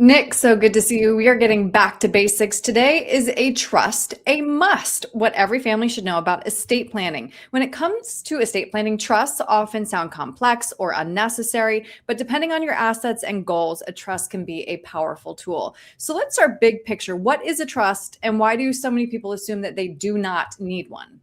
Nick, so good to see you. We are getting back to basics. Today is a trust, a must, what every family should know about estate planning. When it comes to estate planning, trusts often sound complex or unnecessary, but depending on your assets and goals, a trust can be a powerful tool. So let's start big picture. What is a trust and why do so many people assume that they do not need one?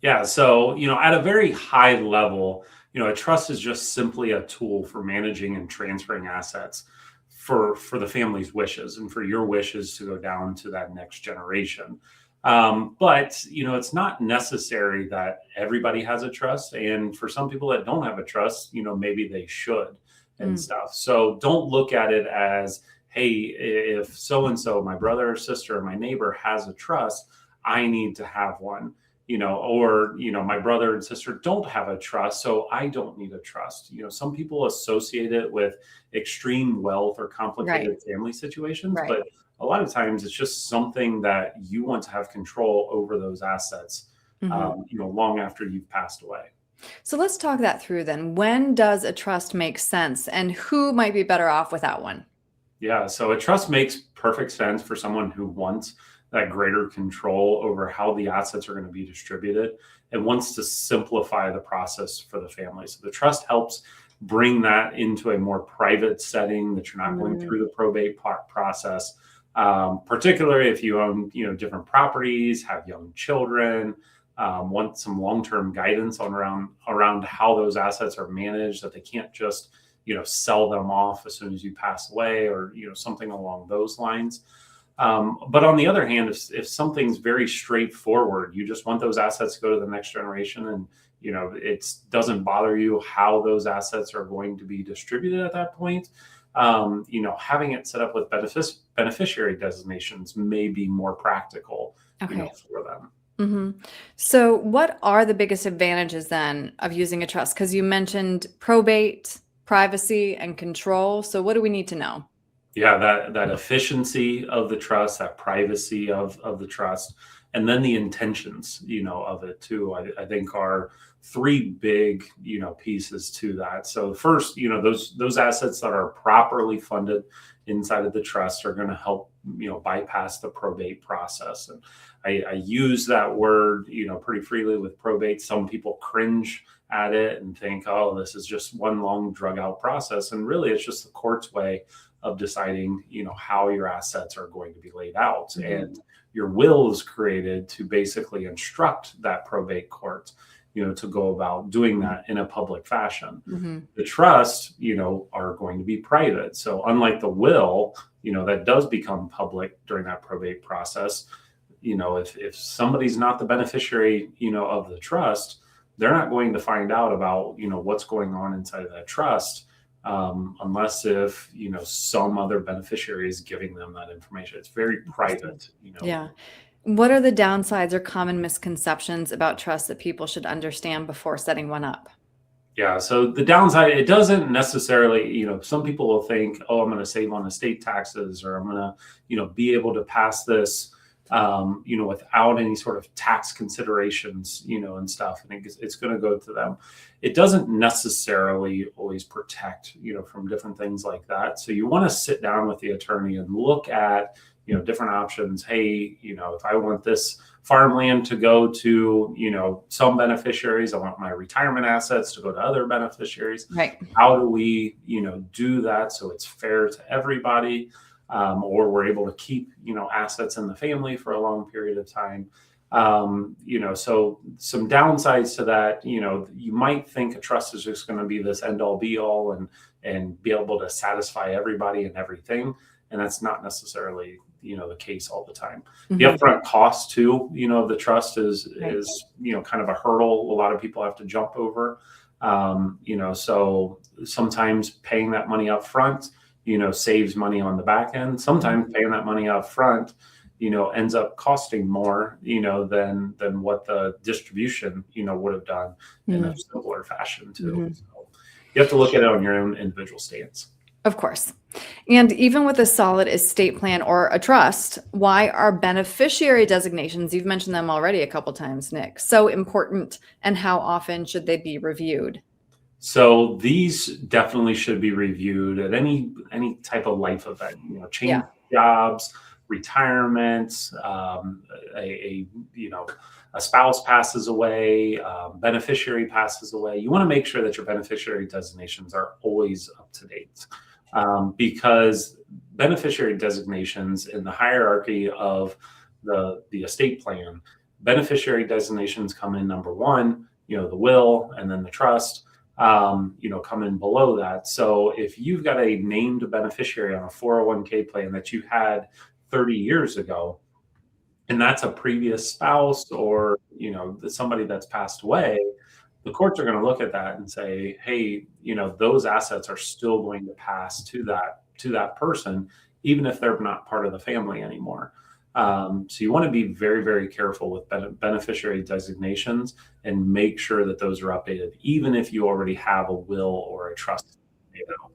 Yeah, so, at a very high level, a trust is just simply a tool for managing and transferring assets for the family's wishes and for your wishes to go down to that next generation. But, it's not necessary that everybody has a trust. And for some people that don't have a trust, maybe they should and Mm, stuff. So don't look at it as, hey, if so and so, my brother or sister or my neighbor has a trust, I need to have one, or my brother and sister don't have a trust, so I don't need a trust. Some people associate it with extreme wealth or right, complicated family situations, right. but a lot of times it's just something that you want to have control over those assets, Mhm. long after you've passed away. So let's talk that through then. When does a trust make sense and who might be better off without one? Yeah, so a trust makes perfect sense for someone who wants that greater control over how the assets are going to be distributed and wants to simplify the process for the family. So the trust helps bring that into a more private setting that you're not going Mm, through the probate process. Particularly if you own, different properties, have young children, want some long-term guidance on around how those assets are managed, that they can't just sell them off as soon as you pass away or something along those lines. But on the other hand, if something's very straightforward, you just want those assets to go to the next generation, and it doesn't bother you how those assets are going to be distributed at that point. Having it set up with beneficiary designations may be more practical, okay. for them. hmm So, what are the biggest advantages then of using a trust? Because you mentioned probate, privacy, and control. So, what do we need to know? Yeah, that efficiency of the trust, that privacy of the trust, and then the intentions, of it too, I think are three big, pieces to that. So first, those assets that are properly funded inside of the trust are going to help, bypass the probate process. And I use that word, pretty freely with probate. Some people cringe at it and think, oh, this is just one long drug out process. And really it's just the court's way of deciding, how your assets are going to be laid out. Mhm. And your will is created to basically instruct that probate court, to go about doing that in a public fashion. Mhm. The trust, are going to be private. So unlike the will, that does become public during that probate process, if somebody's not the beneficiary, of the trust, they're not going to find out about, what's going on inside of that trust, unless if some other beneficiary is giving them that information. It's very Interesting. private. Yeah. What are the downsides or common misconceptions about trust that people should understand before setting one up? Yeah, so the downside, it doesn't necessarily, some people will think, oh, I'm going to save on estate taxes, or I'm going to, be able to pass this, without any sort of tax considerations, and stuff, and it's going to go to them. It doesn't necessarily always protect, from different things like that. So you want to sit down with the attorney and look at, different options. Hey, if I want this farmland to go to, some beneficiaries, I want my retirement assets to go to other beneficiaries. Right. How do we, do that so it's fair to everybody, or we're able to keep, assets in the family for a long period of time? So some downsides to that, you might think a trust is just going to be this end all be all and be able to satisfy everybody and everything, and that's not necessarily, the case all the time. The Mhm. upfront cost too, of the trust Right. is kind of a hurdle a lot of people have to jump over. So sometimes paying that money up front, saves money on the back end. Mhm. Sometimes paying that money up front, ends up costing more, than what the distribution, would have done in a Mhm. simpler fashion too. Mhm. So you have to look at it on your own individual stance. Of course. And even with a solid estate plan or a trust, why are beneficiary designations, you've mentioned them already a couple times, Nick, so important and how often should they be reviewed? So these definitely should be reviewed at any type of life event. Change Yeah. jobs, retirement, a a spouse passes away, beneficiary passes away. You want to make sure that your beneficiary designations are always up to date, because beneficiary designations in the hierarchy of the estate plan, beneficiary designations come in number one. The will, and then the trust come in below that. So if you've got a named beneficiary on a 401k plan that you had 30 years ago, and that's a previous spouse or somebody that's passed away, the courts are going to look at that and say, hey, those assets are still going to pass to that person, even if they're not part of the family anymore. So you want to be very, very careful with beneficiary designations and make sure that those are updated, even if you already have a will or a trust made out.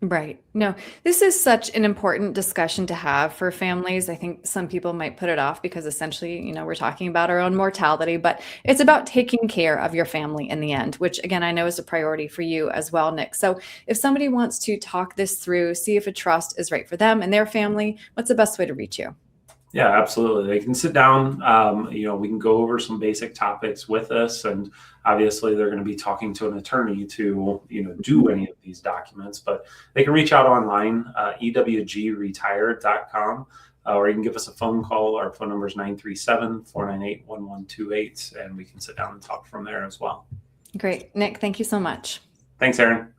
Right. No, this is such an important discussion to have for families. I think some people might put it off because essentially, we're talking about our own mortality, but it's about taking care of your family in the end, which again, I know is a priority for you as well, Nick. So if somebody wants to talk this through, see if a trust is right for them and their family, what's the best way to reach you? Yeah, absolutely. They can sit down. We can go over some basic topics with us, and obviously they're going to be talking to an attorney to do any of these documents. But they can reach out online, ewgretired.com, or you can give us a phone call. Our phone number is 937-498-1128, and we can sit down and talk from there as well. Great. Nick, thank you so much. Thanks, Aaron.